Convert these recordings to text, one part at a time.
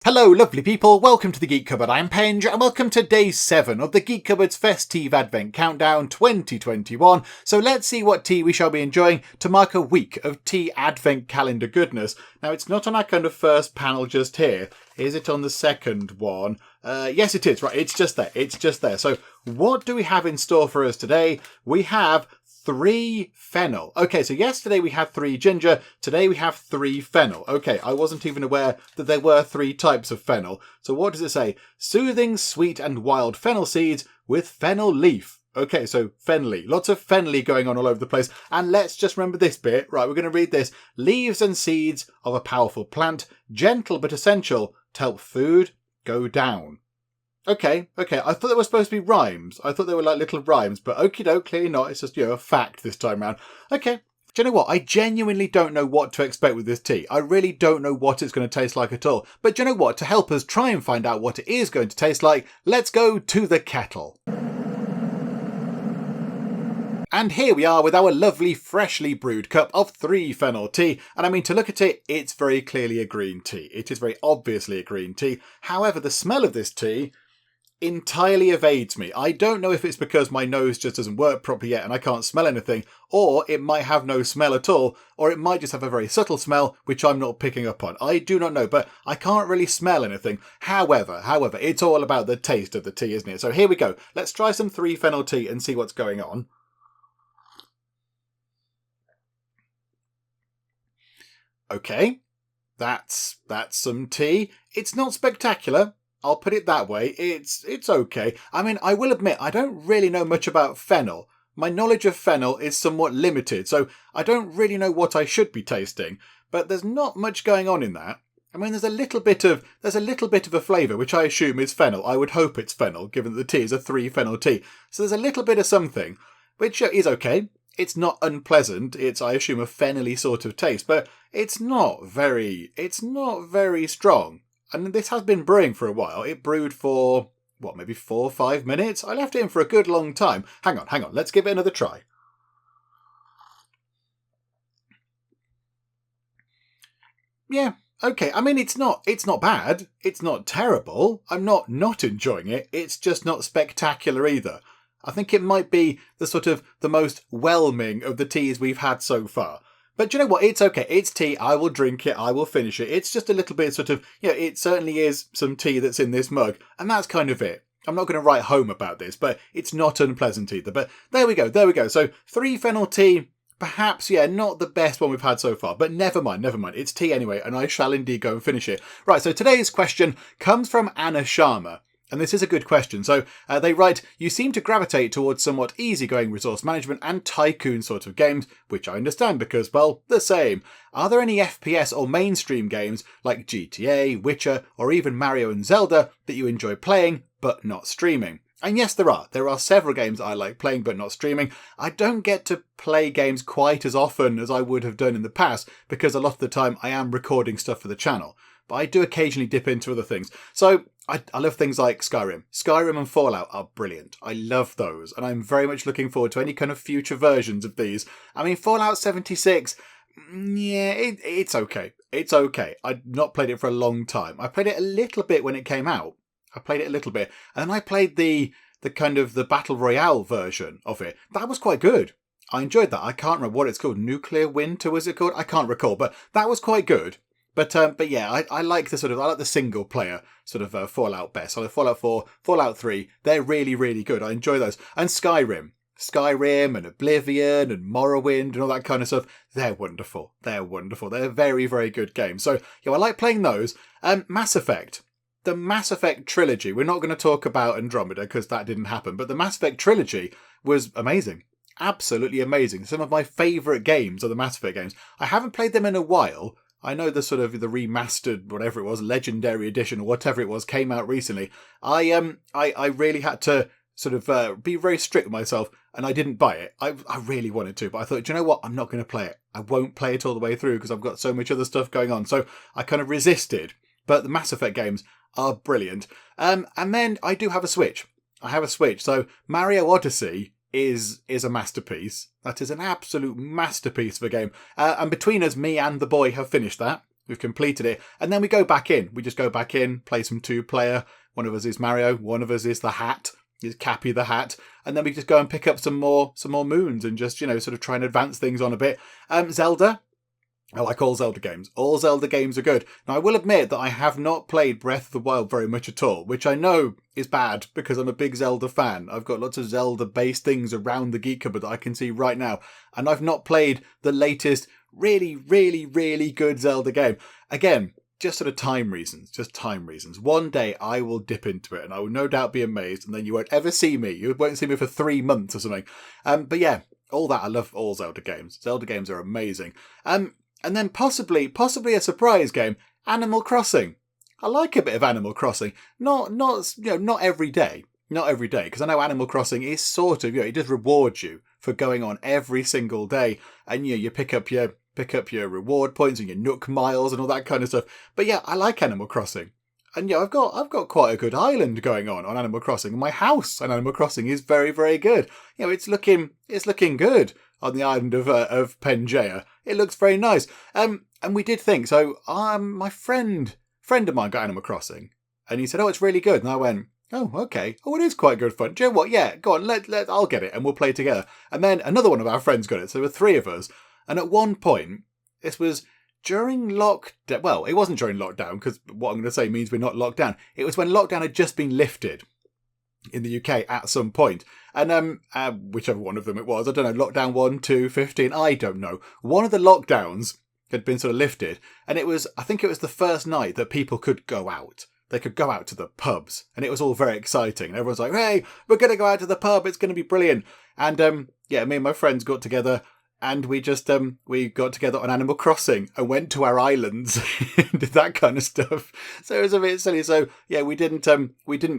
Hello lovely people, welcome to the Geek Cupboard, I'm Penge and welcome to day 7 of the Geek Cupboard's Fes-tea-ve Advent Countdown 2021. So let's see what tea we shall be enjoying to mark a week of tea advent calendar goodness. Now it's not on our kind of first panel just here, is it on the second one? Yes it is, right, it's just there. So what do we have in store for us today? We have 3 fennel. Okay, so yesterday we had 3 ginger, today we have 3 fennel. Okay, I wasn't even aware that there were 3 types of fennel. So what does it say? Soothing, sweet and wild fennel seeds with fennel leaf. Okay, so fennelly. Lots of fennelly going on all over the place. And let's just remember this bit. Right, we're going to read this. Leaves and seeds of a powerful plant, gentle but essential to help food go down. Okay. I thought there were supposed to be rhymes. I thought they were like little rhymes, but okie doke, clearly not. It's just, a fact this time round. Okay. Do you know what? I genuinely don't know what to expect with this tea. I really don't know what it's going to taste like at all. But do you know what? To help us try and find out what it is going to taste like, let's go to the kettle. And here we are with our lovely freshly brewed cup of 3 fennel tea. And I mean, to look at it, it's very clearly a green tea. It is very obviously a green tea. However, the smell of this tea entirely evades me. I don't know if it's because my nose just doesn't work properly yet and I can't smell anything, or it might have no smell at all, or it might just have a very subtle smell which I'm not picking up on. I do not know, but I can't really smell anything. However, it's all about the taste of the tea, isn't it? So here we go. Let's try some 3 fennel tea and see what's going on. Okay, that's some tea. It's not spectacular. I'll put it that way. It's okay. I mean, I will admit, I don't really know much about fennel. My knowledge of fennel is somewhat limited, so I don't really know what I should be tasting. But there's not much going on in that. I mean, there's a little bit of a flavour, which I assume is fennel. I would hope it's fennel, given that the tea is a 3 fennel tea. So there's a little bit of something, which is okay. It's not unpleasant. It's, I assume, a fennelly sort of taste, but it's not very strong. And this has been brewing for a while. It brewed for, maybe 4 or 5 minutes? I left it in for a good long time. Hang on. Let's give it another try. Yeah, okay. I mean, it's not bad. It's not terrible. I'm not enjoying it. It's just not spectacular either. I think it might be the most whelming of the teas we've had so far. But do you know what? It's okay. It's tea. I will drink it. I will finish it. It's just a little bit it certainly is some tea that's in this mug. And that's kind of it. I'm not going to write home about this, but it's not unpleasant either. But there we go. So 3 fennel tea, perhaps, not the best one we've had so far. But never mind. It's tea anyway, and I shall indeed go and finish it. Right, so today's question comes from Anna Sharma. And this is a good question. So they write, you seem to gravitate towards somewhat easygoing resource management and tycoon sort of games, which I understand because, well, the same. Are there any FPS or mainstream games like GTA, Witcher, or even Mario and Zelda that you enjoy playing but not streaming? And yes, there are. There are several games I like playing but not streaming. I don't get to play games quite as often as I would have done in the past because a lot of the time I am recording stuff for the channel. But I do occasionally dip into other things. So I love things like Skyrim. Skyrim and Fallout are brilliant. I love those. And I'm very much looking forward to any kind of future versions of these. I mean, Fallout 76, it's okay. It's okay. I've not played it for a long time. I played it a little bit when it came out. And then I played the Battle Royale version of it. That was quite good. I enjoyed that. I can't remember what it's called. Nuclear Winter, was it called? I can't recall. But that was quite good. But yeah, I like the single player Fallout best. So Fallout 4, Fallout 3, they're really, really good. I enjoy those. And Skyrim and Oblivion and Morrowind and all that kind of stuff. They're wonderful. They're very, very good games. So I like playing those. Mass Effect. The Mass Effect trilogy. We're not going to talk about Andromeda because that didn't happen. But the Mass Effect trilogy was amazing. Absolutely amazing. Some of my favourite games are the Mass Effect games. I haven't played them in a while. I know the remastered, whatever it was, Legendary Edition or whatever it was, came out recently. I really had to be very strict with myself, and I didn't buy it. I really wanted to, but I thought, do you know what? I'm not going to play it. I won't play it all the way through because I've got so much other stuff going on. So I kind of resisted. But the Mass Effect games are brilliant. And then I do have a Switch. So Mario Odyssey is a masterpiece. That is an absolute masterpiece of a game. And between us, me and the boy have finished that. We've completed it. And then we go back in. We just go back in, play some 2-player. One of us is Mario. One of us is the Hat. Is Cappy the Hat. And then we just go and pick up some more moons and just, sort of try and advance things on a bit. Zelda. I like all Zelda games. All Zelda games are good. Now, I will admit that I have not played Breath of the Wild very much at all, which I know is bad because I'm a big Zelda fan. I've got lots of Zelda-based things around the Geek Cupboard that I can see right now, and I've not played the latest really, really, really good Zelda game. Again, just sort of time reasons. One day I will dip into it, and I will no doubt be amazed, and then you won't ever see me. You won't see me for 3 months or something. But yeah, all that, I love all Zelda games. Zelda games are amazing. And then possibly a surprise game, Animal Crossing. I like a bit of Animal Crossing. Not every day. Not every day, because I know Animal Crossing is sort of, it does reward you for going on every single day, and you pick up your reward points and your Nook miles and all that kind of stuff. But yeah, I like Animal Crossing. And I've got quite a good island going on Animal Crossing. And my house on Animal Crossing is very, very good. It's looking good on the island of Penge. It looks very nice. And we did think, so my friend of mine got Animal Crossing, and he said, "Oh, it's really good." And I went, "Oh, okay. Oh, it is quite good fun. Do you know what? Yeah, go on. I'll get it, and we'll play together." And then another one of our friends got it. So there were 3 of us. And at one point, this was during lockdown. Well, it wasn't during lockdown, because what I'm going to say means we're not locked down. It was when lockdown had just been lifted in the UK at some point. And whichever one of them it was, I don't know, lockdown 1, 2, 15, I don't know. One of the lockdowns had been sort of lifted, and I think it was the first night that people could go out. They could go out to the pubs, and it was all very exciting. And everyone's like, "Hey, we're going to go out to the pub. It's going to be brilliant." And me and my friends got together, and we just we got together on Animal Crossing and went to our islands and did that kind of stuff. So it was a bit silly. So yeah, we didn't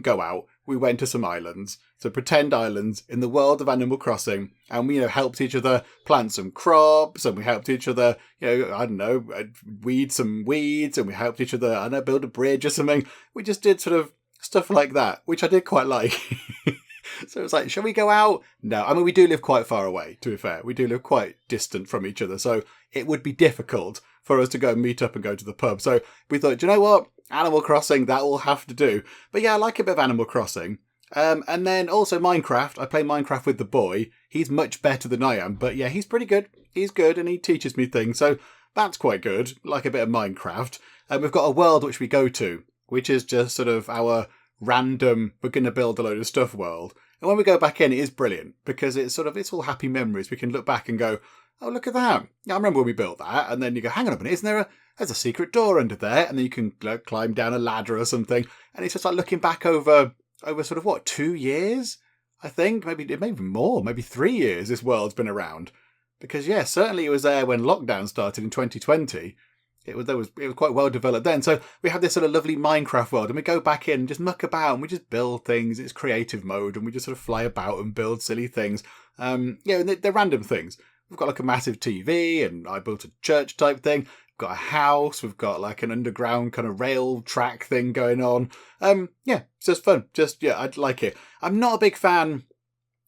go out. We went to some islands, so pretend islands in the world of Animal Crossing, and we helped each other plant some crops, and we helped each other weed some weeds, and we helped each other build a bridge or something. We just did sort of stuff like that, which I did quite like. So it was like, shall we go out? No, I mean, we do live quite far away, to be fair. We do live quite distant from each other, so it would be difficult for us to go and meet up and go to the pub. So we thought, do you know what? Animal Crossing, that will have to do. But yeah, I like a bit of Animal Crossing. And then also Minecraft. I play Minecraft with the boy. He's much better than I am, but yeah, he's pretty good. He's good, and he teaches me things, so that's quite good. Like a bit of Minecraft. And we've got a world which we go to, which is just sort of our random, we're going to build a load of stuff world. And when we go back in, it is brilliant, because it's all happy memories. We can look back and go, "Oh, look at that. Yeah, I remember when we built that." And then you go, "Hang on a minute, there's a secret door under there?" And then you can climb down a ladder or something. And it's just like looking back over sort of 2 years, I think, maybe more, maybe 3 years this world's been around. Because yeah, certainly it was there when lockdown started in 2020. It was quite well developed then. So we have this sort of lovely Minecraft world, and we go back in and just muck about, and we just build things. It's creative mode, and we just sort of fly about and build silly things. And they're random things. We've got like a massive TV, and I built a church type thing. We've got a house. We've got like an underground kind of rail track thing going on. It's just fun. I'd like it. I'm not a big fan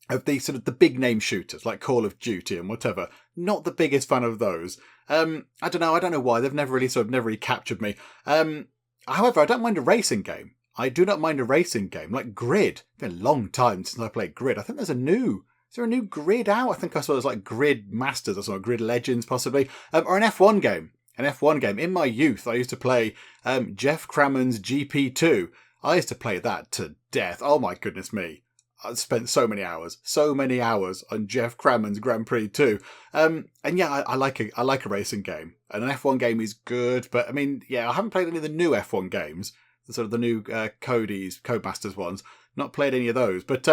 of the sort of the big name shooters like Call of Duty and whatever. Not the biggest fan of those. I don't know why. They've never really captured me. However, I don't mind a racing game. I do not mind a racing game like Grid. It's been a long time since I played Grid. I think is there a new Grid out? I think I saw there's like Grid Masters or something, Grid Legends possibly, or an F1 game. An F1 game. In my youth, I used to play Jeff Cramman's GP2. I used to play that to death. Oh my goodness me. I spent so many hours on Jeff Cramman's Grand Prix 2. And yeah, I like a racing game. And an F1 game is good, but I mean, yeah, I haven't played any of the new F1 games, the sort of the new Codemasters ones. Not played any of those, but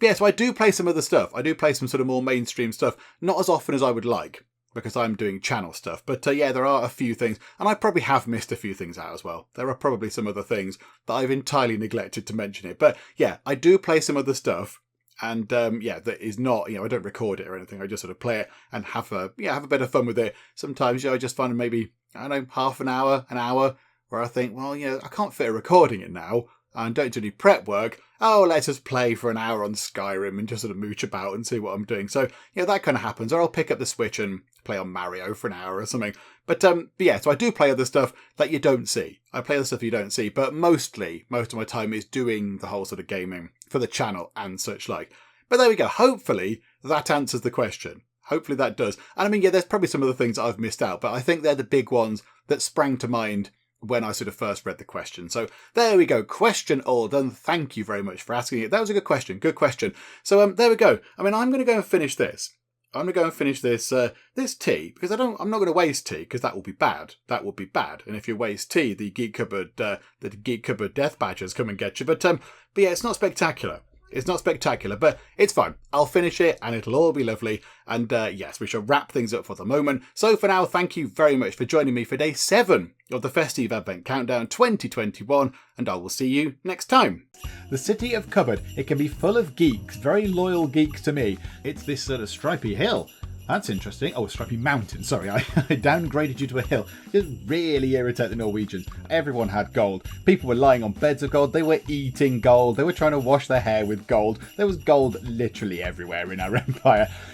yeah. So I do play some other stuff. I do play some sort of more mainstream stuff, not as often as I would like, because I'm doing channel stuff. But yeah, there are a few things, and I probably have missed a few things out as well. There are probably some other things that I've entirely neglected to mention it. But yeah, I do play some other stuff, and that is not, I don't record it or anything. I just sort of play it and have a bit of fun with it. Sometimes, I just find maybe, I don't know, half an hour, where I think, well, I can't fit a recording in now. and don't do any prep work, oh, let's just play for an hour on Skyrim and just sort of mooch about and see what I'm doing. So, that kind of happens. Or I'll pick up the Switch and play on Mario for an hour or something. But yeah, so I do play other stuff that you don't see. I play other stuff you don't see, but most of my time is doing the whole sort of gaming for the channel and such like. But there we go. Hopefully that answers the question. Hopefully that does. And I mean, yeah, there's probably some other things that I've missed out, but I think they're the big ones that sprang to mind when I sort of first read the question. So there we go. Question all done. Thank you very much for asking it. That was a good question. Good question. So there we go. I mean, I'm going to go and finish this. I'm going to go and finish this this tea, because I'm not going to waste tea, because that will be bad. That will be bad. And if you waste tea, the Geek Cupboard death badgers come and get you. But yeah, it's not spectacular. It's not spectacular, but it's fine. I'll finish it and it'll all be lovely. And yes, we shall wrap things up for the moment. So for now, thank you very much for joining me for day 7 of the Fes-tea-ve Advent Countdown 2021, and I will see you next time. The city of Cupboard, it can be full of geeks, very loyal geeks to me. It's this sort of stripy hill. That's interesting. Oh, Stripey Mountain. Sorry, I downgraded you to a hill. Just really irritate the Norwegians. Everyone had gold. People were lying on beds of gold. They were eating gold. They were trying to wash their hair with gold. There was gold literally everywhere in our empire.